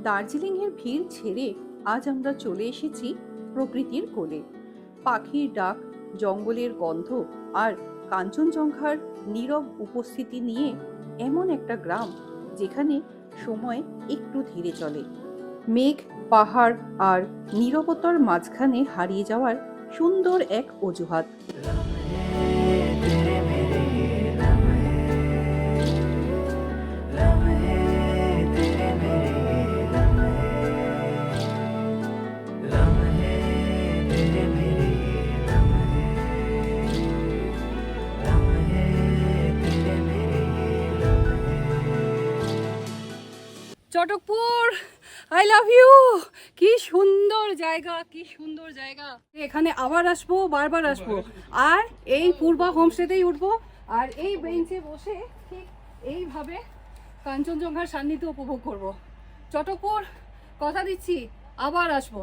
দার্জিলিংয়ের ভিড় ছেড়ে আজ আমরা চলে এসেছি প্রকৃতির কোলে। পাখির ডাক, জঙ্গলের গন্ধ আর কাঞ্চনজঙ্ঘার নীরব উপস্থিতি নিয়ে এমন একটা গ্রাম যেখানে সময় একটু ধীরে চলে। মেঘ, পাহাড় আর নীরবতার মাঝখানে হারিয়ে যাওয়ার সুন্দর এক অজুহাত। Chatakpur, I love you. কি সুন্দর জায়গা, কি সুন্দর জায়গা। এখানে আবার আসবো, বারবার আসবো। আর এই পূর্বা হোমস্টেতেই উঠবো আর এই বেঞ্চে বসে ঠিক এইভাবে কাঞ্চনজঙ্ঘার সান্নিধ্য উপভোগ করব। চটকপুর, কথা দিচ্ছি আবার আসবো।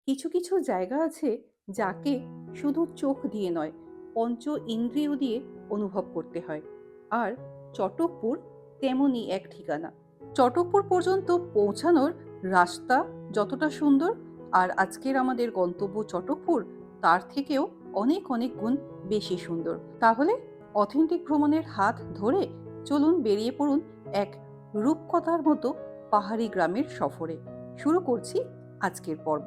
কিছু কিছু জায়গা আছে যাকে শুধু চোখ দিয়ে নয়, পঞ্চ ইন্দ্রিয় দিয়ে অনুভব করতে হয়। আর চটকপুর তেমনই এক ঠিকানা। চটকপুর পর্যন্ত পৌঁছানোর রাস্তা যতটা সুন্দর, আর আজকের আমাদের গন্তব্য চটকপুর তার থেকেও অনেক অনেক গুণ বেশি সুন্দর। তাহলে অথেন্টিক ভ্রমণের হাত ধরে চলুন বেরিয়ে পড়ুন এক রূপকথার মতো পাহাড়ি গ্রামের সফরে। শুরু করছি আজকের পর্ব।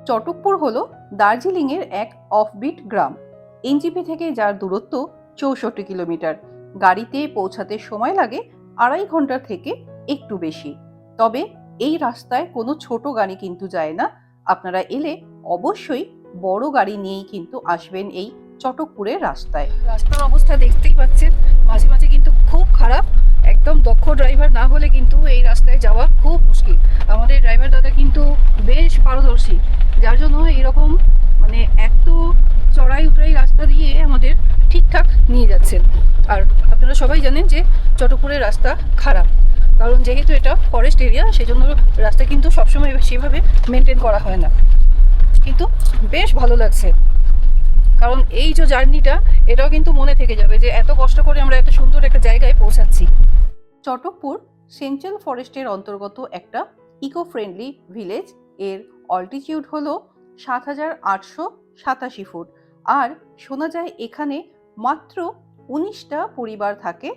চটকপুর হলো দার্জিলিংয়ের এক অফবিট গ্রাম। এনজিপি থেকে যার দূরত্ব 64 কিলোমিটার। গাড়িতে পৌঁছাতে সময় লাগে 2.5 ঘন্টার থেকে একটু বেশি। তবে এই রাস্তায় কোনো ছোট গাড়ি কিন্তু যায় না। আপনারা এলে অবশ্যই বড় গাড়ি নিয়েই কিন্তু আসবেন এই চটকপুরের রাস্তায়। রাস্তার অবস্থা দেখতেই পাচ্ছেন, মাঝে মাঝে কিন্তু খুব খারাপ। একদম দক্ষ ড্রাইভার না হলে কিন্তু এই রাস্তায় যাওয়া খুব মুশকিল। আমাদের ড্রাইভার দাদা কিন্তু বেশ পারদর্শী, যার জন্য এরকম মানে এত চড়াই উতরাই রাস্তা দিয়ে আমাদের ঠিকঠাক নিয়ে যাচ্ছেন। আর আপনারা সবাই জানেন যে চটকপুরের রাস্তা খারাপ, কারণ যেহেতু এটা ফরেস্ট এরিয়া, সেজন্য রাস্তা কিন্তু সবসময় সেভাবে মেনটেন করা হয় না। কিন্তু বেশ ভালো লাগছে, কারণ এই যে জার্নিটা, এটাও কিন্তু মনে থেকে যাবে যে এত কষ্ট করে আমরা এত সুন্দর একটা জায়গায় পৌঁছাচ্ছি। চটকপুর সেন্ট্রাল ফরেস্টের অন্তর্গত একটা ইকো ফ্রেন্ডলি ভিলেজ। এর অল্টিটিউড হলো 7,887 ফুট। আর শোনা যায় এখানে মাত্র 19টা পরিবার থাকে,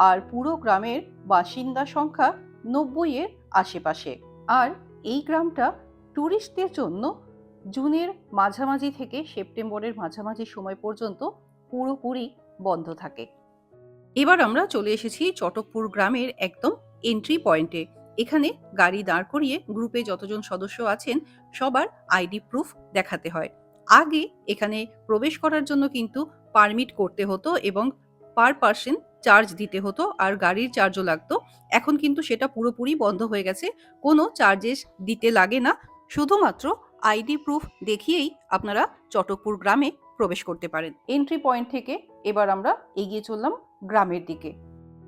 আর পুরো গ্রামের বাসিন্দা সংখ্যা 90-এর আশেপাশে। আর এই গ্রামটা ট্যুরিস্টদের জন্য জুনের মাঝামাঝি থেকে সেপ্টেম্বরের মাঝামাঝি সময় পর্যন্ত পুরোপুরি বন্ধ থাকে। এবার আমরা চলে এসেছি চটকপুর গ্রামের একদম এন্ট্রি পয়েন্টে। এখানে গাড়ি দাঁড় করিয়ে গ্রুপে যতজন সদস্য আছেন সবার আইডি প্রুফ দেখাতে হয়। আগে এখানে প্রবেশ করার জন্য কিন্তু পারমিট করতে হতো এবং পার পার্সন চার্জ দিতে হতো, আর গাড়ির চার্জও লাগতো। এখন কিন্তু সেটা পুরোপুরি বন্ধ হয়ে গেছে, কোনো চার্জেস দিতে লাগে না। শুধুমাত্র আইডি প্রুফ দেখিয়েই আপনারা চটকপুর গ্রামে প্রবেশ করতে পারেন। এন্ট্রি পয়েন্ট থেকে এবার আমরা এগিয়ে চললাম গ্রামের দিকে।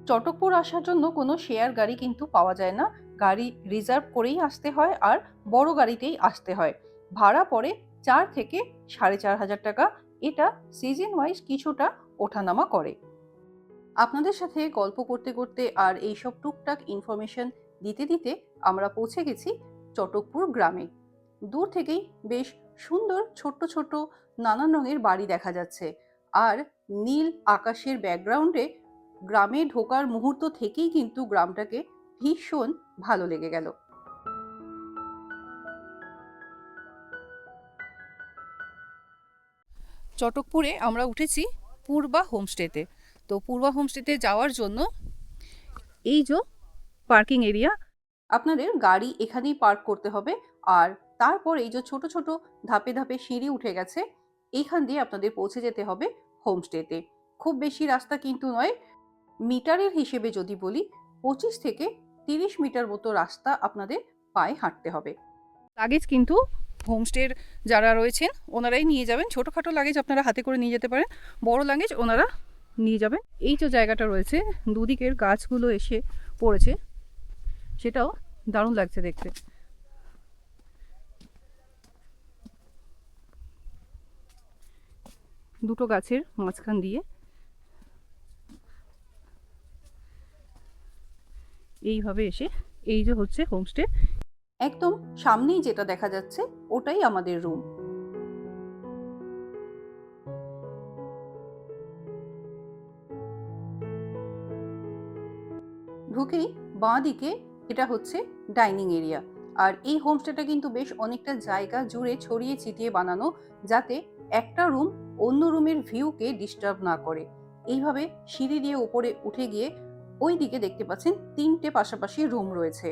চটকপুর আসার জন্য কোনো শেয়ার গাড়ি কিন্তু পাওয়া যায় না, গাড়ি রিজার্ভ করেই আসতে হয়, আর বড় গাড়িতেই আসতে হয়। ভাড়া পড়ে 4 থেকে 4,500 টাকা। এটা সিজন ওয়াইজ কিছুটা ওঠানামা করে। আপনাদের সাথে গল্প করতে করতে আর এইসব টুকটাক ইনফরমেশন দিতে দিতে আমরা পৌঁছে গেছি চটকপুর গ্রামে। দূর থেকেই বেশ সুন্দর ছোট্ট ছোট নানান রঙের বাড়ি দেখা যাচ্ছে, আর নীল আকাশের ব্যাকগ্রাউন্ডে গ্রামে ঢোকার মুহূর্ত থেকেই কিন্তু গ্রামটাকে ভীষণ ভালো লেগে গেল। চটকপুরে আমরা উঠেছি পূর্বা হোমস্টেতে। তো পূর্বা হোমস্টেতে যাওয়ার জন্য এই যে পার্কিং এরিয়া, আপনাদের গাড়ি এখানেই পার্ক করতে হবে। আর তারপর এই যে ছোট ছোট ধাপে ধাপে সিঁড়ি উঠে গেছে, এইখান দিয়ে আপনাদের পৌঁছে যেতে হবে হোমস্টেতে। খুব বেশি রাস্তা কিন্তু নয়, মিটারের হিসেবে যদি বলি 25 থেকে 30 মিটার মতো রাস্তা আপনাদের পায়ে হাঁটতে হবে। লাগেজ কিন্তু হোমস্টের যারা রয়েছেন ওনারাই নিয়ে যাবেন। ছোটোখাটো লাগেজ আপনারা হাতে করে নিয়ে যেতে পারেন, বড় লাগেজ ওনারা নিয়ে যাবেন। এই যে জায়গাটা রয়েছে, দুদিকের গাছগুলো এসে পড়েছে, সেটাও দারুণ লাগছে দেখতে। দুটো গাছের মাঝখান দিয়ে এইভাবে এসে এই যে হচ্ছে হোমস্টে। একদম সামনেই যেটা দেখা যাচ্ছে ওটাই আমাদের রুম। ঢুকেই বাঁ দিকে এটা হচ্ছে ডাইনিং এরিয়া। আর এই হোমস্টেটা কিন্তু বেশ অনেকটা জায়গা জুড়ে ছড়িয়ে ছিটিয়ে বানানো, যাতে একটা রুম অন্য রুমের ভিউকে ডিস্টার্ব না করে। এইভাবে সিঁড়ি দিয়ে উপরে উঠে গিয়ে ওই দিকে দেখতে পাচ্ছেন 3টে পাশাপাশি রুম রয়েছে।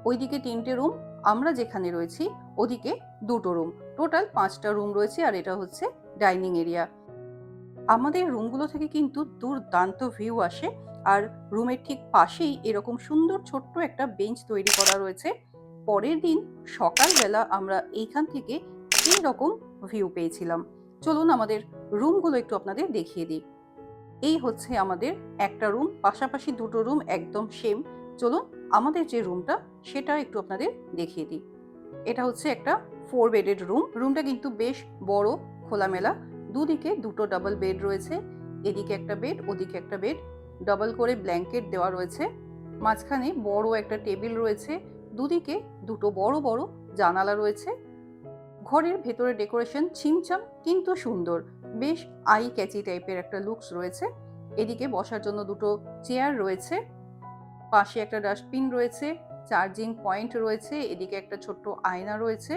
ওইদিকে 3টে রুম, আমরা যেখানে রয়েছি ওদিকে 2টো রুম, টোটাল 5টা রুম রয়েছে। আর এটা হচ্ছে ডাইনিং এরিয়া। আমাদের রুমগুলো থেকে কিন্তু দুর্দান্ত ভিউ আসে। আর রুমের ঠিক পাশেই এরকম সুন্দর ছোট্ট একটা বেঞ্চ তৈরি করা রয়েছে। পরের দিন সকালবেলা আমরা এইখান থেকে এই রকম ভিউ পেয়েছিলাম। চলুন আমাদের রুমগুলো একটু আপনাদের দেখিয়ে দিই। এই হচ্ছে আমাদের একটা রুম, পাশাপাশি 2টো রুম একদম সেম। চলুন আমাদের যে রুমটা সেটা একটু আপনাদের দেখিয়ে দিই। এটা হচ্ছে একটা 4 বেডেড রুম। রুমটা কিন্তু বেশ বড়, খোলামেলা। দুদিকে 2টো ডাবল বেড রয়েছে। এদিকে একটা বেড, ওদিকে একটা বেড, ডাবল করে ব্ল্যাঙ্কেট দেওয়া রয়েছে। মাঝখানে বড় একটা টেবিল রয়েছে। দুদিকে 2টো বড় বড় জানালা রয়েছে। ঘরের ভেতরে ডেকোরেশন ছিমছাম কিন্তু সুন্দর, বেশ আই ক্যাচি টাইপের একটা লুকস রয়েছে। এদিকে বসার জন্য 2টো চেয়ার রয়েছে, পাশে একটা ডাস্টবিন রয়েছে, চার্জিং পয়েন্ট রয়েছে, এদিকে একটা ছোট্ট আয়না রয়েছে।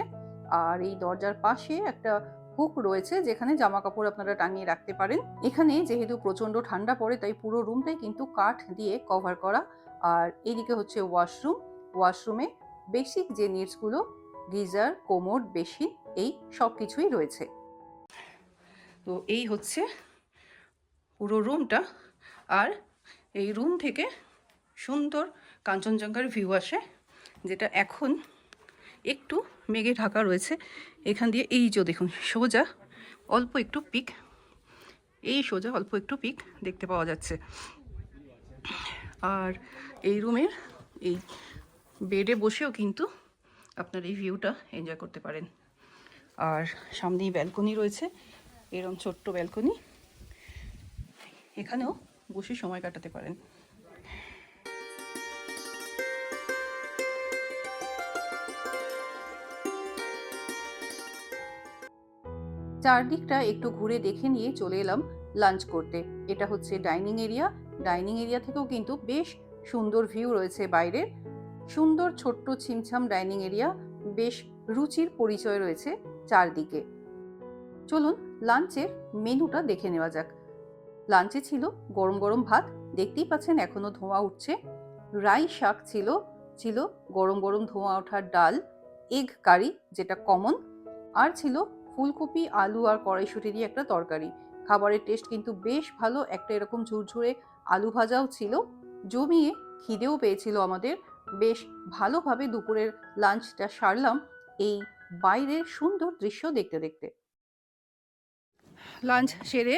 আর এই দরজার পাশে একটা হুক রয়েছে যেখানে জামা কাপড় আপনারা টাঙিয়ে রাখতে পারেন। এখানে যেহেতু প্রচন্ড ঠান্ডা পড়ে তাই পুরো রুমটাই কিন্তু কাঠ দিয়ে কভার করা। আর এদিকে হচ্ছে ওয়াশরুম। ওয়াশরুমে বেসিক যে নিডসগুলো, গিজার, কোমোড, বেসিন, এই সব কিছুই রয়েছে। তো এই হচ্ছে পুরো রুমটা। আর এই রুম থেকে সুন্দর কাঞ্চনজঙ্ঘার ভিউ আসে, যেটা এখন একটু মেঘে ঢাকা রয়েছে। এখান দিয়ে এই যে দেখুন সোজা অল্প একটু পিক, এই সোজা অল্প একটু পিক দেখতে পাওয়া যাচ্ছে। আর এই রুমের এই বেডে বসেও কিন্তু আপনার এই ভিউটা এনজয় করতে পারেন। আর সামনেই ব্যালকনি রয়েছে, এরকম ছোট্ট ব্যালকনি, এখানেও বসে সময় কাটাতে পারেন। চারদিকটা একটু ঘুরে দেখে নিয়ে চলে এলাম লাঞ্চ করতে। এটা হচ্ছে ডাইনিং এরিয়া। ডাইনিং এরিয়া থেকেও কিন্তু বেশ সুন্দর ভিউ রয়েছে বাইরের। সুন্দর ছোট্ট ছিমছাম ডাইনিং এরিয়া, বেশ রুচির পরিচয় রয়েছে চারদিকে। চলুন লাঞ্চের মেনুটা দেখে নেওয়া যাক। লাঞ্চে ছিল গরম গরম ভাত, দেখতেই পাচ্ছেন এখনো ধোঁয়া উঠছে। রাই শাক ছিল, ছিল গরম গরম ধোঁয়া ওঠার ডাল, এগ কারি যেটা কমন, আর ছিল ফুলকপি, আলু আর কড়াইশুঁটি দিয়ে একটা তরকারি। খাবারের টেস্ট কিন্তু বেশ ভালো। একটা এরকম ঝুরঝুরে আলু ভাজাও ছিল। জমিয়ে খিদেও পেয়েছিল আমাদের। বেশ ভালোভাবে দুপুরের লাঞ্চটা সারলাম এই বাইরের সুন্দর দৃশ্য দেখতে দেখতে। লাঞ্চ সেরে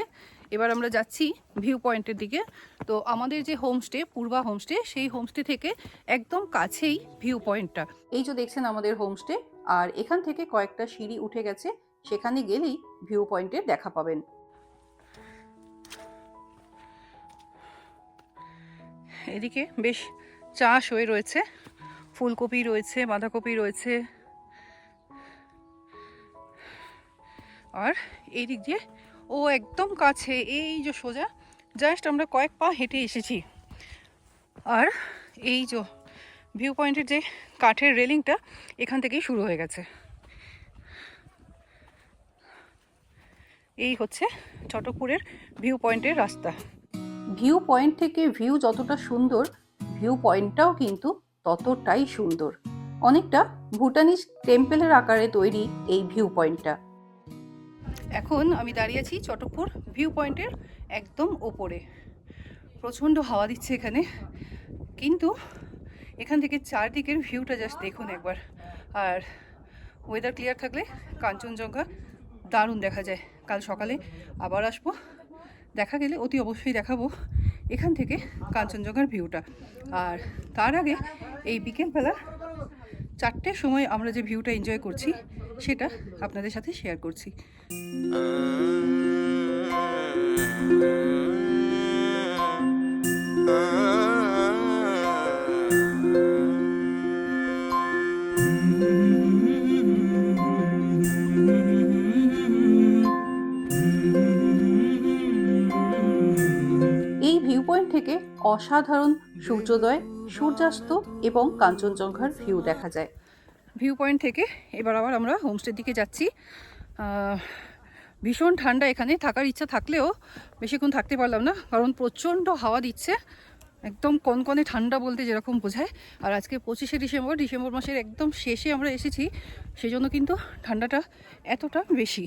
এবার আমরা যাচ্ছি ভিউ পয়েন্টের দিকে। তো আমাদের যে হোমস্টে, পূর্বা হোমস্টে, সেই হোমস্টে থেকে একদম কাছেই ভিউ পয়েন্টটা। এই যে দেখছেন আমাদের হোমস্টে, আর এখান থেকে কয়েকটা সিঁড়ি উঠে গেছে, সেখানে গেলেই ভিউ পয়েন্টের দেখা পাবেন। এদিকে বেশ চাষ হয়ে রয়েছে, ফুলকপি রয়েছে, বাঁধাকপি রয়েছে। আর এই দিক দিয়ে ও একদম কাছে, এই যে সোজা জাস্ট আমরা কয়েক পা হেঁটে এসেছি। আর এই যে ভিউ পয়েন্টের যে কাঠের রেলিংটা এখান থেকেই শুরু হয়ে গেছে। এই হচ্ছে চটকপুরের ভিউ পয়েন্টের রাস্তা। ভিউ পয়েন্ট থেকে ভিউ যতটা সুন্দর, ভিউ পয়েন্টটাও কিন্তু ততটাই সুন্দর। অনেকটা ভুটানিজ টেম্পেলের আকারে তৈরি এই ভিউ পয়েন্টটা। এখন আমি দাঁড়িয়ে আছি চটকপুর ভিউ পয়েন্টের একদম ওপরে। প্রচণ্ড হাওয়া দিচ্ছে এখানে, কিন্তু এখান থেকে চারদিকের ভিউটা জাস্ট দেখুন একবার। আর ওয়েদার ক্লিয়ার থাকলে কাঞ্চনজঙ্ঘা দারুণ দেখা যায়। কাল সকালে আবার আসবো, দেখা গেলে অতি অবশ্যই দেখাবো এখান থেকে কাঞ্চনজঙ্ঘার ভিউটা। আর তার আগে এই বিকেলবেলা 4টের সময় আমরা যে ভিউটা এনজয় করছি সেটা আপনাদের সাথে শেয়ার করছি। অসাধারণ সূর্যোদয়, সূর্যাস্ত এবং কাঞ্চনজঙ্ঘার ভিউ দেখা যায়। ভিউ পয়েন্ট থেকে এবার আবার আমরা হোমস্টের দিকে যাচ্ছি। ভীষণ ঠান্ডা, এখানে থাকার ইচ্ছা থাকলেও বেশিক্ষণ থাকতে পারলাম না, কারণ প্রচণ্ড হাওয়া দিচ্ছে, একদম কনকনে ঠান্ডা বলতে যেরকম বোঝায়। আর আজকে 25শে ডিসেম্বর মাসের একদম শেষে আমরা এসেছি, সেই জন্য কিন্তু ঠান্ডাটা এতটা বেশি।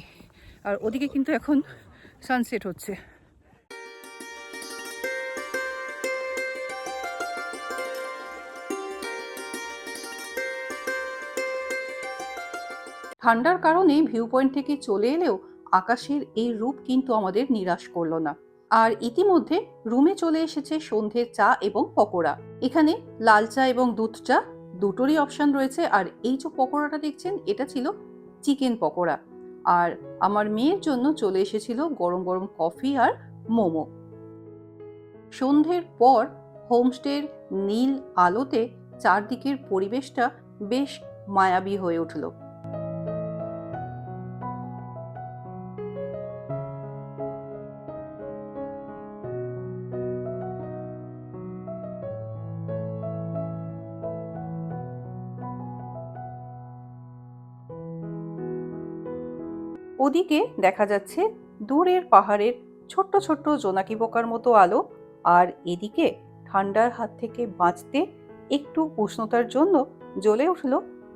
আর ওদিকে কিন্তু এখন সানসেট হচ্ছে। ঠান্ডার কারণে ভিউ পয়েন্ট থেকে চলে এলেও আকাশের এই রূপ কিন্তু আমাদের নিরাশ করলো না। আর ইতিমধ্যে রুমে চলে এসেছে সন্ধ্যের চা এবং পকোড়া। এখানে লাল চা এবং দুধ চা দুটোরই অপশন রয়েছে। আর এই যে পকোড়াটা দেখছেন, এটা ছিল চিকেন পকোড়া। আর আমার মেয়ের জন্য চলে এসেছিল গরম গরম কফি আর মোমো। সন্ধ্যের পর হোমস্টের নীল আলোতে চারদিকের পরিবেশটা বেশ মায়াবী হয়ে উঠল। ওদিকে দেখা যাচ্ছে দূরের পাহাড়ের ছোট্ট ছোট্ট জোনাকি পোকার মতো আলো। আর এদিকে ঠান্ডার হাত থেকে বাঁচতে একটু উষ্ণতার জন্য জ্বলে উঠল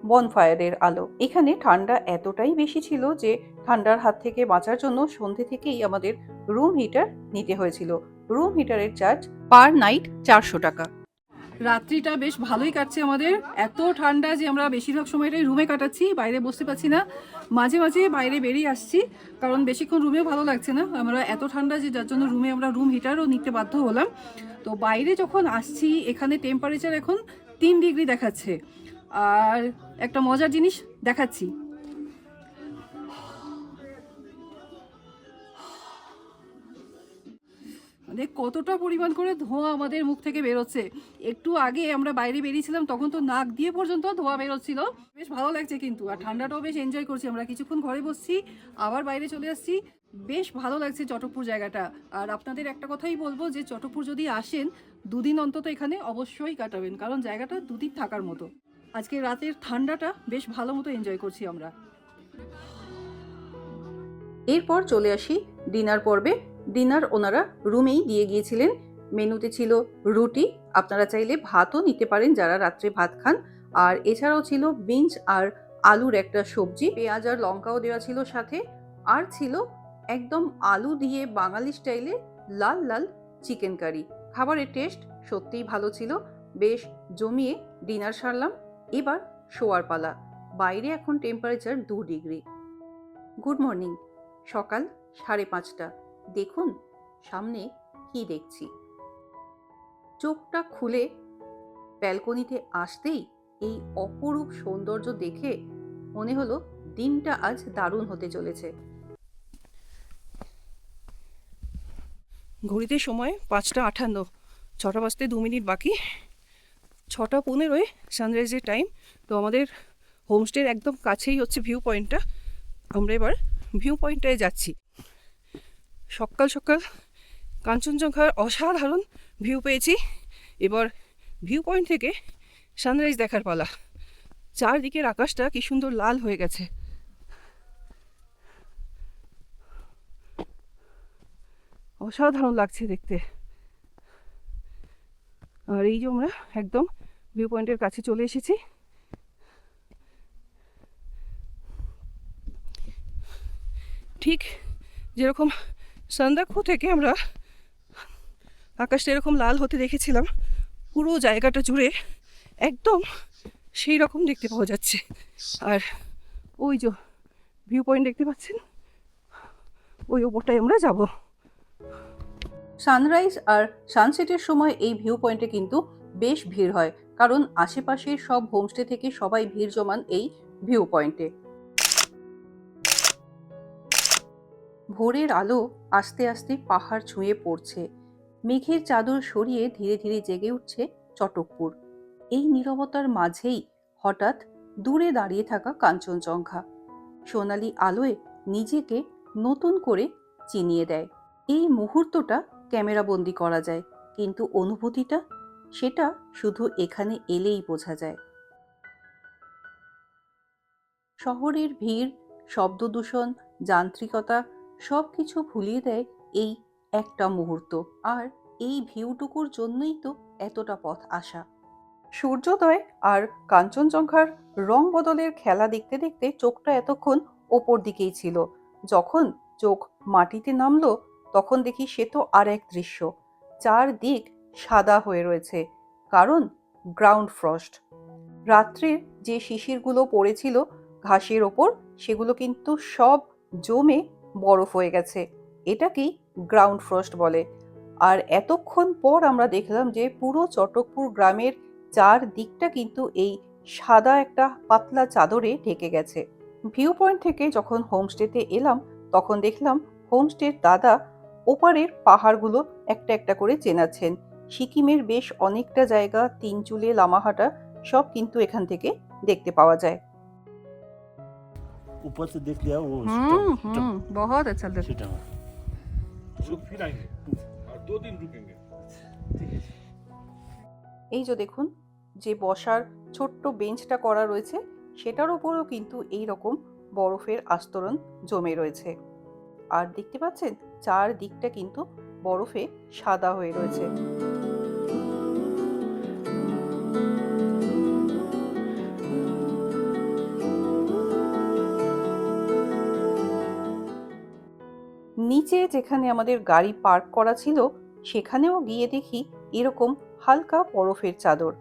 বনফায়ারের আলো। এখানে ঠান্ডা এতটাই বেশি ছিল যে ঠান্ডার হাত থেকে বাঁচার জন্য সন্ধে থেকেই আমাদের রুম হিটার নিতে হয়েছিল। রুম হিটারের চার্জ পার নাইট 400 টাকা। রাত্রিটা বেশ ভালোই কাটছে আমাদের, এত ঠান্ডা যে আমরা বেশিরভাগ সময়টাই রুমে কাটাচ্ছি, বাইরে বসতে পারছি না। মাঝে মাঝে বাইরে বেরিয়ে আসছি, কারণ বেশিক্ষণ রুমেও ভালো লাগছে না। আমরা এত ঠান্ডা যে যার জন্য রুমে আমরা রুম হিটারও নিতে বাধ্য হলাম। তো বাইরে যখন আসছি, এখানে টেম্পারেচার এখন 3 ডিগ্রি দেখাচ্ছে। আর একটা মজার জিনিস দেখাচ্ছি, মানে কতটা পরিমাণ করে ধোঁয়া আমাদের মুখ থেকে বেরোচ্ছে। একটু আগে আমরা বাইরে বেরিয়েছিলাম, তখন তো নাক দিয়ে পর্যন্ত ধোঁয়া বেরোচ্ছিল। বেশ ভালো লাগছে কিন্তু, আর ঠান্ডাটাও বেশ এনজয় করছি। আমরা কিছুক্ষণ ঘরে বসছি, আবার বাইরে চলে আসছি। বেশ ভালো লাগছে চটকপুর জায়গাটা। আর আপনাদের একটা কথাই বলবো যে চটকপুর যদি আসেন, 2 দিন অন্তত এখানে অবশ্যই কাটাবেন, কারণ জায়গাটা 2 দিন থাকার মতো। আজকে রাতের ঠান্ডাটা বেশ ভালো মতো এনজয় করছি আমরা। এরপর চলে আসি ডিনার পর্বে। ডিনার ওনারা রুমেই দিয়ে গিয়েছিলেন। মেনুতে ছিল রুটি, আপনারা চাইলে ভাতও নিতে পারেন যারা রাত্রে ভাত খান। আর এছাড়াও ছিল বিনস আর আলুর একটা সবজি, পেঁয়াজ আর লঙ্কাও দেওয়া ছিল সাথে। আর ছিল একদম আলু দিয়ে বাঙালি স্টাইলে লাল লাল চিকেন কারি। খাবারের টেস্ট সত্যিই ভালো ছিল। বেশ জমিয়ে ডিনার সারলাম। এবার শোয়ার পালা। বাইরে এখন টেম্পারেচার 2 ডিগ্রি। Good morning. সকাল 5:30। দেখুন সামনে কি দেখছি। চোখটা খুলে ব্যালকনিতে আসতেই এই অপরূপ সৌন্দর্য দেখে মনে হলো দিনটা আজ দারুণ হতে চলেছে। ঘড়িতে সময় 5:58, 6টা বাজতে 2 মিনিট বাকি। 6:15 সানরাইজের টাইম। তো আমাদের হোমস্টের একদম কাছেই হচ্ছে ভিউ পয়েন্টটা। আমরা এবার ভিউ পয়েন্টটায় যাচ্ছি। সকাল সকাল কাঞ্চনজঙ্ঘার অসাধারণ ভিউ পেয়েছি। এবার ভিউ পয়েন্ট থেকে সানরাইজ দেখার পালা। চারদিকের আকাশটা কি সুন্দর লাল হয়ে গেছে। অসাধারণ লাগছে দেখতে। আর এই যে আমরা একদম ভিউ পয়েন্টের কাছে চলে এসেছি। ঠিক যেরকম সান্দাকফু থেকে আমরা আকাশটা এরকম লাল হতে দেখেছিলাম, পুরো জায়গাটা জুড়ে একদম সেই রকম দেখতে পাওয়া যাচ্ছে। আর ওই যে ভিউ পয়েন্ট দেখতে পাচ্ছেন, ওই ওপরটায় আমরা যাব। সানরাইজ আর সানসেটের সময় এই ভিউ পয়েন্টে কিন্তু বেশ ভিড় হয়, কারণ আশেপাশের সব হোমস্টে থেকে সবাই ভিড় জমান এই ভিউ পয়েন্টে। ভোরের আলো আস্তে আস্তে পাহাড় ছুঁয়ে পড়ছে। মেঘের চাদর সরিয়ে ধীরে ধীরে জেগে উঠছে চটকপুর। এই নীরবতার মাঝেই হঠাৎ দূরে দাঁড়িয়ে থাকা কাঞ্চনজঙ্ঘা সোনালি আলোয় নিজেকে নতুন করে চিনিয়ে দেয়। এই মুহূর্তটা ক্যামেরাবন্দি করা যায়, কিন্তু অনুভূতিটা সেটা শুধু এখানে এলেই বোঝা যায়। শহরের ভিড়, শব্দদূষণ, যান্ত্রিকতা সবকিছু ভুলিয়ে দেয় এই একটা মুহূর্ত। আর এই ভিউটুকুর জন্যই তো এতটা পথ আসা। সূর্যোদয় আর কাঞ্চনজঙ্ঘার রং বদলের খেলা দেখতে দেখতে চোখটা এতক্ষণ ওপর দিকেই ছিল। যখন চোখ মাটিতে নামলো তখন দেখি সে তো আর এক দৃশ্য। চারদিক সাদা হয়ে রয়েছে, কারণ গ্রাউন্ড ফ্রস্ট। রাত্রের যে শিশিরগুলো পড়েছিল ঘাসের ওপর, সেগুলো কিন্তু সব জমে বরফ হয়ে গেছে। এটাকেই গ্রাউন্ড ফ্রস্ট বলে। আর এতক্ষণ পর আমরা দেখলাম যে পুরো চটকপুর গ্রামের চারদিকটা কিন্তু এই সাদা একটা পাতলা চাদরে ঢেকে গেছে। ভিউ পয়েন্ট থেকে যখন হোমস্টেতে এলাম তখন দেখলাম হোমস্টের দাদা ওপারের পাহাড়গুলো একটা একটা করে চেনাচ্ছেন। সিকিমের বেশ অনেকটা জায়গা, তিনচুলে, লামাহাটা সব কিন্তু এখান থেকে দেখতে পাওয়া যায়। ऊपर से देख लिया वो बहुत अच्छा लग सीटा में। लोग फिर आएंगे और 2 दिन रुकेंगे। এই যে দেখুন, যে বসার ছোট্ট বেঞ্চটা করা রয়েছে সেটার উপরেও কিন্তু এই রকম বরফের আস্তরণ জমে রয়েছে। আর দেখতে পাচ্ছেন চারদিকটা কিন্তু বরফে সাদা হয়ে রয়েছে। নিচে যেখানে আমাদের গাড়ি পার্ক করা ছিল সেখানেও গিয়ে দেখি এরকম হালকা বরফের চাদর।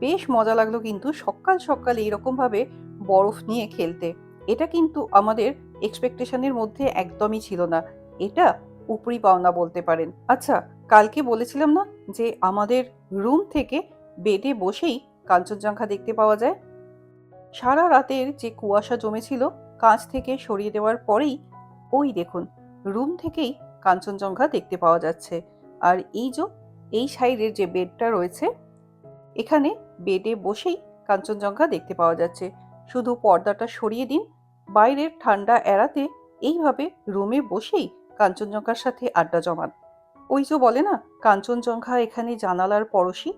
বেশ মজা লাগলো কিন্তু সকাল সকাল এইরকম ভাবে বরফ নিয়ে খেলতে। এটা কিন্তু আমাদের এক্সপেকটেশনের মধ্যে একদমই ছিল না। এটা উপরি পাওনা বলতে পারেন। আচ্ছা, কালকে বলেছিলাম না যে আমাদের রুম থেকে বেডে বসেই কাঞ্চনজঙ্ঘা দেখতে পাওয়া যায়? সারা রাতের যে কুয়াশা জমেছিল কাঁচ থেকে সরিয়ে দেওয়ার পরেই ওই দেখুন রুম থেকেই কাঞ্চনজঙ্ঘা দেখতে পাওয়া যাচ্ছে। আর এই সাইডের যে বেডটা রয়েছে এখানে বেডে বসেই কাঞ্চনজঙ্ঘা দেখতে পাওয়া যাচ্ছে। শুধু পর্দাটা সরিয়ে দিন, বাইরের ঠান্ডা এড়াতে এইভাবে রুমে বসেই কাঞ্চনজঙ্ঘার সাথে আড্ডা জমান। ওই যে বলে না, কাঞ্চনজঙ্ঘা এখানে জানালার পরশি,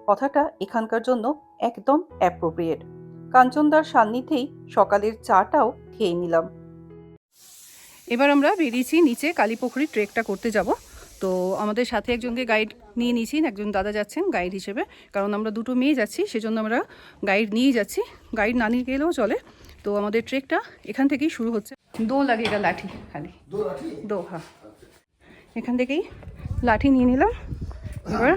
কথাটা এখানকার জন্য একদম অ্যাপ্রোপ্রিয়েট। কাঞ্চনদার সান্নিধ্যেই সকালের চাটাও খেয়ে নিলাম। এবার আমরা বেরিয়েছি নিচে কালীপুকুরি ট্রেকটা করতে যাব। তো আমাদের সাথে একজনকে গাইড নিয়ে নিয়েছি, একজন দাদা যাচ্ছেন গাইড হিসেবে, কারণ আমরা দুটো মেয়ে যাচ্ছি সেজন্য আমরা গাইড নিয়ে যাচ্ছি। গাইড না নিয়ে গেলেও চলে। তো আমাদের ট্রেকটা এখান থেকেই শুরু হচ্ছে। দো লাগেগা লাঠি, খালি দো, হ্যাঁ। এখান থেকেই লাঠি নিয়ে নিলাম। এবার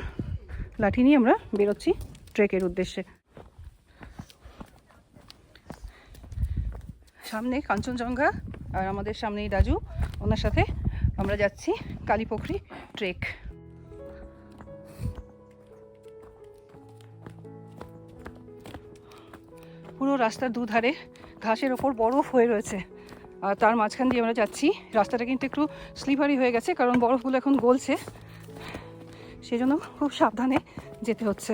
লাঠি নিয়ে আমরা বেরোচ্ছি ট্রেকের উদ্দেশ্যে। সামনে কাঞ্চনজঙ্ঘা আর আমাদের সামনেই রাজু, ওনার সাথে আমরা যাচ্ছি কালীপুকুরি ট্রেক। পুরো রাস্তার দুধারে ঘাসের ওপর বরফ হয়ে রয়েছে আর তার মাঝখান দিয়ে আমরা যাচ্ছি। রাস্তাটা কিন্তু একটু স্লিপারি হয়ে গেছে কারণ বরফগুলো এখন গলছে, সেজন্য খুব সাবধানে যেতে হচ্ছে।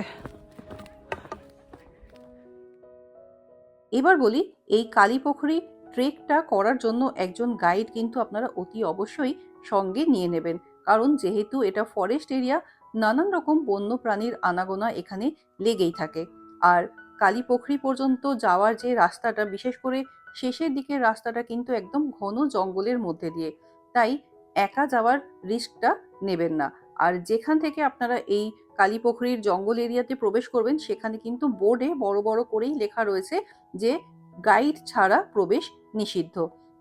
এবার বলি, এই কালীপুকুরি ট্রেকটা করার জন্য একজন গাইড কিন্তু আপনারা অতি অবশ্যই সঙ্গে নিয়ে নেবেন, কারণ যেহেতু এটা ফরেস্ট এরিয়া, নানান রকম বন্য প্রাণীর আনাগোনা এখানে লেগেই থাকে। আর কালীপুকুরি পর্যন্ত যাওয়ার যে রাস্তাটা, বিশেষ করে শেষের দিকের রাস্তাটা কিন্তু একদম ঘন জঙ্গলের মধ্যে দিয়ে, তাই একা যাওয়ার রিস্কটা নেবেন না। আর যেখান থেকে আপনারা এই কালীপুকুরির জঙ্গল এরিয়াতে প্রবেশ করবেন সেখানে কিন্তু বোর্ডে বড় বড় করেই লেখা রয়েছে যে গাইড ছাড়া প্রবেশ নিষিদ্ধ,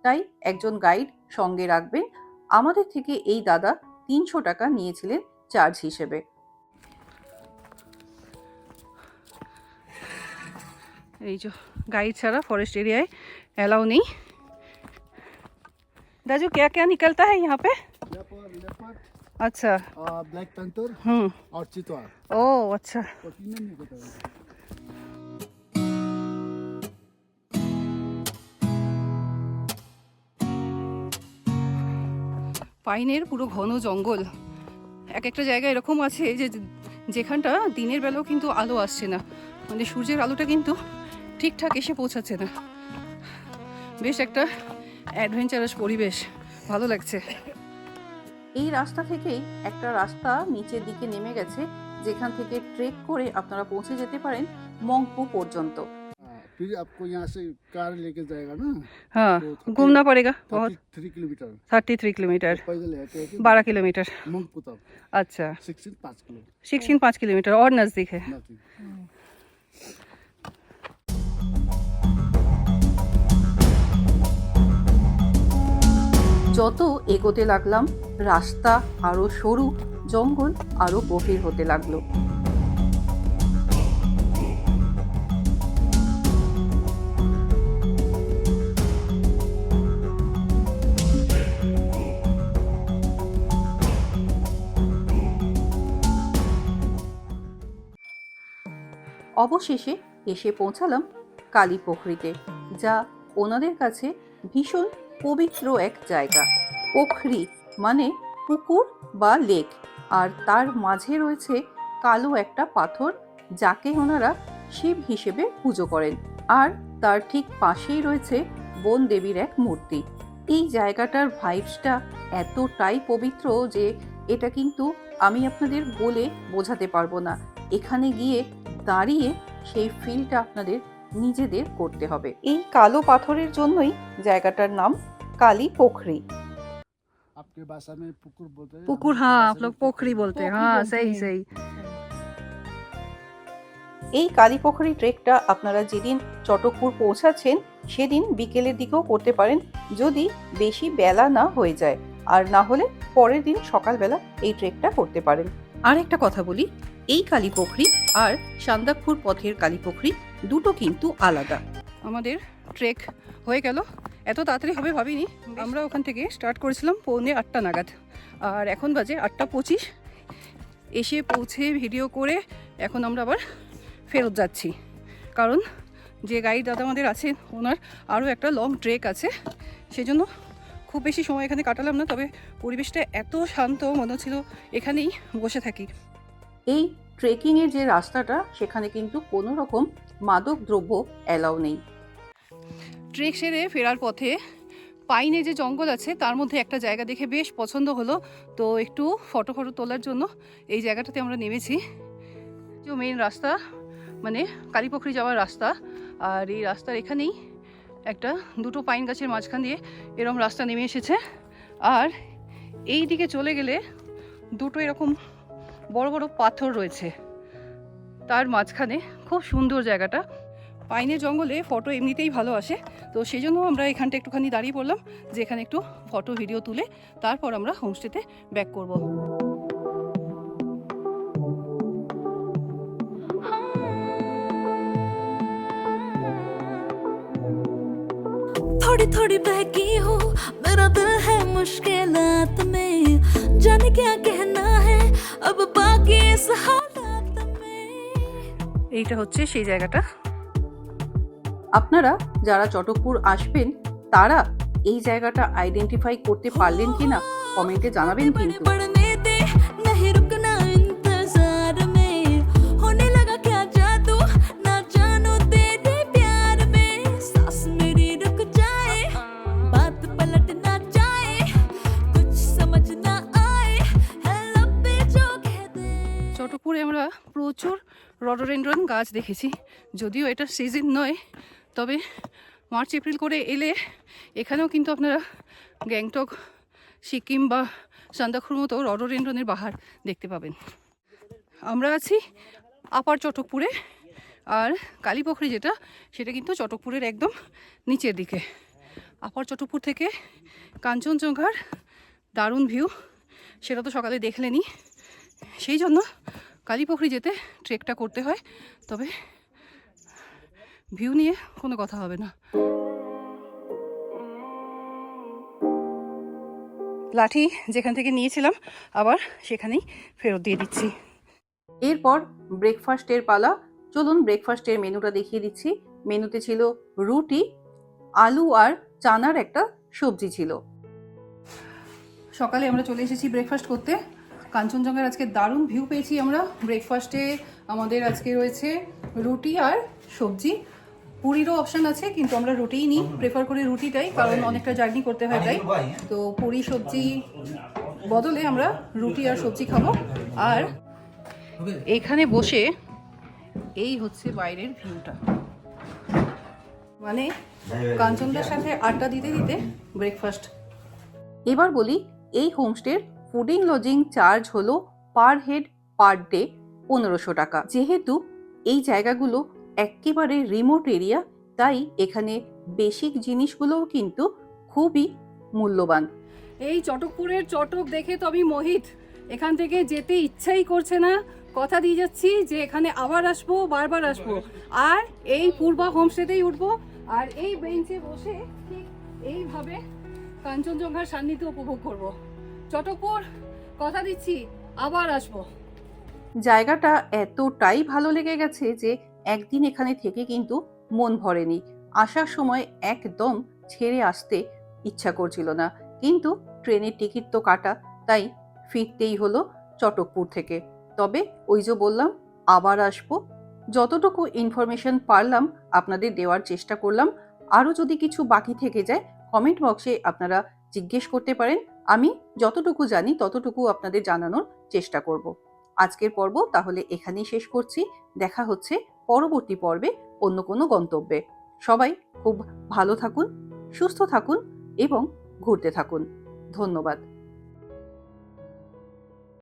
তাই একজন গাইড সঙ্গে রাখবেন। আমাদের থেকে এই দাদা 300 টাকা নিয়েছিলেন চার্জ হিসেবে। এই যে গাইড ছাড়া ফরেস্ট एरिया अलाउ नहीं। दाजू क्या क्या निकलता है यहाँ पे? लेपर्ड, अच्छा, ब्लैक पैंथर और चितवा। ओ अच्छा। और तीनों निकलता है। পাইনের পুরো ঘন জঙ্গল। এক একটা জায়গায় এরকম আছে যে যেখানটা দিনের বেলাও কিন্তু আলো আসছে না, মানে সূর্যের আলোটা কিন্তু ঠিকঠাক এসে পৌঁছাচ্ছে না। বেশ একটা অ্যাডভেঞ্চারাস পরিবেশ, ভালো লাগছে। এই রাস্তা থেকেই একটা রাস্তা নিচের দিকে নেমে গেছে, যেখান থেকে ট্রেক করে আপনারা পৌঁছে যেতে পারেন মংপু পর্যন্ত। हाँ, फिर आपको यहाँ से कार लेके जाएगा ना, हाँ, तो घूमना पड़ेगा बहुत। 33 किलोमीटर 33 किलोमीटर, पैदल है तो 12 किलोमीटर। मंगपू तक अच्छा, 16 5 किलो 16 5 किलोमीटर और नज़दीक है। nothing। যত এগোতে লাগলাম রাস্তা আরো সরু, জঙ্গল আরো গভীর হতে লাগলো। অবশেষে এসে পৌঁছালাম কালীপোখরিতে, যা ওনাদের কাছে ভীষণ পবিত্র এক জায়গা। পোখরি মানে পুকুর বা লেক, আর তার মাঝে রয়েছে কালো একটা পাথর, যাকে ওনারা শিব হিসেবে পুজো করেন। আর তার ঠিক পাশেই রয়েছে বন দেবীর এক মূর্তি। এই জায়গাটার ভাইবসটা এতটাই পবিত্র যে এটা কিন্তু আমি আপনাদের বলে বোঝাতে পারবো না। এখানে গিয়ে দাঁড়িয়ে সেই ফিলটা আপনাদের নিজেদের করতে হবে। এই কালো পাথরের জন্যই জায়গাটার নাম কালীপোখরি। आपके भाषा में पुकुर बोलते हैं, पुकुर, हमारी हाँ, भाषा आप में लोग पुकुर पोखरी बोलते हैं। पोखरी हाँ, बोलते सही हैं। सही। এই কালীপোখরি ট্রেকটা আপনারা যেদিন চটকপুর পৌঁছাচ্ছেন সেদিন বিকেলের দিকেও করতে পারেন, যদি বেশি বেলা না হয়ে যায়, আর না হলে পরের দিন সকালবেলা এই ট্রেকটা করতে পারেন। আর একটা কথা বলি, এই কালীপোখরি আর সান্দাকপুর পথের কালীপোখরি দুটো কিন্তু আলাদা। আমাদের ট্রেক হয়ে গেল, এত তাড়াতাড়ি হবে ভাবিনি। আমরা ওখান থেকে স্টার্ট করেছিলাম 7:45 নাগাদ, আর এখন বাজে 8:25। এসে পৌঁছে ভিডিও করে এখন আমরা আবার ফেরত যাচ্ছি, কারণ যে গাইড দাদা আমাদের আছেন ওনার আরও একটা লং ট্রেক আছে, সেজন্য খুব বেশি সময় এখানে কাটালাম না। তবে পরিবেশটা এত শান্ত, মনে হচ্ছিল এখানেই বসে থাকি। এই ট্রেকিংয়ের যে রাস্তাটা, সেখানে কিন্তু কোনো রকম মাদক দ্রব্য অ্যালাউ নেই। ট্রেক সেরে ফেরার পথে পাইনে যে জঙ্গল আছে তার মধ্যে একটা জায়গা দেখে বেশ পছন্দ হলো, তো একটু ফটো তোলার জন্য এই জায়গাটাতে আমরা নেমেছি। যে মেইন রাস্তা মানে কালীপোখরি যাওয়ার রাস্তা, আর এই রাস্তার এখানেই একটা দুটো পাইন গাছের মাঝখান দিয়ে এরকম রাস্তা নেমে এসেছে। আর এই দিকে চলে গেলে দুটো এরকম বড় বড় পাথর রয়েছে, তার মাঝখানে খুব সুন্দর জায়গাটা। পাইনের জঙ্গলে ফটো এমনিতেই ভালো আসে, তো সেই জন্য আমরা এখানটা একটুখানি দাঁড়িয়ে পড়লাম যে এখানে একটু ফটো ভিডিও তুলে তারপর আমরা হোমস্টেতে ব্যাক করব। थोड़ी थोड़ी बहकी हूँ, मेरा दिल है मुश्किलात में, जाने क्या कहना है अब बाकी इस हालात में। এইটা হচ্ছে সেই জায়গাটা। আপনারা যারা চটকপুর আসবেন তারা এই জায়গাটা আইডেন্টিফাই করতে পারলেন কিনা কমেন্টে জানাবেন কিন্তু। पढ़ने दे नहीं रुकना इंतजार में, होने लगा क्या जादू ना जानो तेरे प्यार में, सांस मेरी रुक जाए बात पलट ना जाए, कुछ समझ ना आए है लब पे जो कह दे। চটকপুরে আমরা প্রচুর রডোডেনড্রন গাছ দেখেছি, যদিও এটা সিজন নয়, তবে মার্চ এপ্রিল করে এলে এখানেও কিন্তু আপনারা গ্যাংটক, সিকিম বা সান্দাকফুর মতো রডোডেনড্রনের বাহার দেখতে পাবেন। আমরা আছি আপার চটকপুরে, আর কালীপোখরি যেটা সেটা কিন্তু চটকপুরের একদম নিচের দিকে। আপার চটকপুর থেকে কাঞ্চনজঙ্ঘার দারুণ ভিউ, সেটা তো সকালে দেখলেনি, সেই জন্য কালীপোখরি যেতে ট্রেকটা করতে হয়। তবে ভিউ নিয়ে কোনো কথা হবে না। লাঠি যেখান থেকে নিয়েছিলাম আবার সেখানেই ফেরত দিয়ে দিচ্ছি। এরপর ব্রেকফাস্টের পালা। চলুন ব্রেকফাস্টের মেনুটা দেখিয়ে দিচ্ছি। মেনুতে ছিল রুটি, আলু আর চানার একটা সবজি ছিল। সকালে আমরা চলে এসেছি ব্রেকফাস্ট করতে। কাঞ্চনজঙ্ঘার আজকে দারুণ ভিউ পেয়েছি আমরা। ব্রেকফাস্টে আমাদের আজকে রয়েছে রুটি আর সবজি, পুরিরও অপশান আছে, কিন্তু আমরা রুটিই নিই, প্রেফার করি রুটিটাই, কারণ অনেকটা জার্নি করতে হয় তাই। তো পুরি, সবজি, বদলে আমরা রুটি আর সবজি খাবো। আর এখানে বসে এই হচ্ছে বাইরের ভিউটা, মানে কাঞ্চনদার সাথে আড্ডা দিতে দিতে ব্রেকফাস্ট। এবার বলি, এই হোমস্টের ফুডিং লজিং চার্জ হলো পার হেড পার ডে 1500 টাকা। যেহেতু এই জায়গাগুলো একেবারে রিমোট এরিয়া, তাই এখানে বেসিক জিনিসগুলোও কিন্তু খুবই মূল্যবান। এই চটকপুরের চটক দেখে তো আমি মোহিত, এখান থেকে যেতে ইচ্ছাই করছে না। কথা দিয়ে যাচ্ছি যে এখানে আবার আসবো, বারবার আসবো, আর এই পূর্বা হোমস্টেতেই উঠবো, আর এই বেঞ্চে বসে ঠিক এইভাবে কাঞ্চনজঙ্ঘার সান্নিধ্য উপভোগ করব। চটকপুর, কথা দিচ্ছি আবার আসবো। জায়গাটা এতটাই ভালো লেগে গেছে যে একদিন এখানে থেকে কিন্তু মন ভরেনি। আসার সময় একদম ছেড়ে আসতে ইচ্ছা করছিল না, কিন্তু ট্রেনের টিকিট তো কাটা, তাই ফিরতেই হলো চটকপুর থেকে। তবে ওই যে বললাম, আবার আসবো। যতটুকু ইনফরমেশন পারলাম আপনাদের দেওয়ার চেষ্টা করলাম। আরও যদি কিছু বাকি থেকে যায় কমেন্ট বক্সে আপনারা জিজ্ঞেস করতে পারেন, আমি যতটুকু জানি ততটুকু আপনাদের জানানোর চেষ্টা করব। আজকের পর্ব তাহলে এখানেই শেষ করছি। দেখা হচ্ছে পরবর্তী পর্বে অন্য কোনো গন্তব্যে। সবাই খুব ভালো থাকুন, সুস্থ থাকুন এবং ঘুরতে থাকুন। ধন্যবাদ।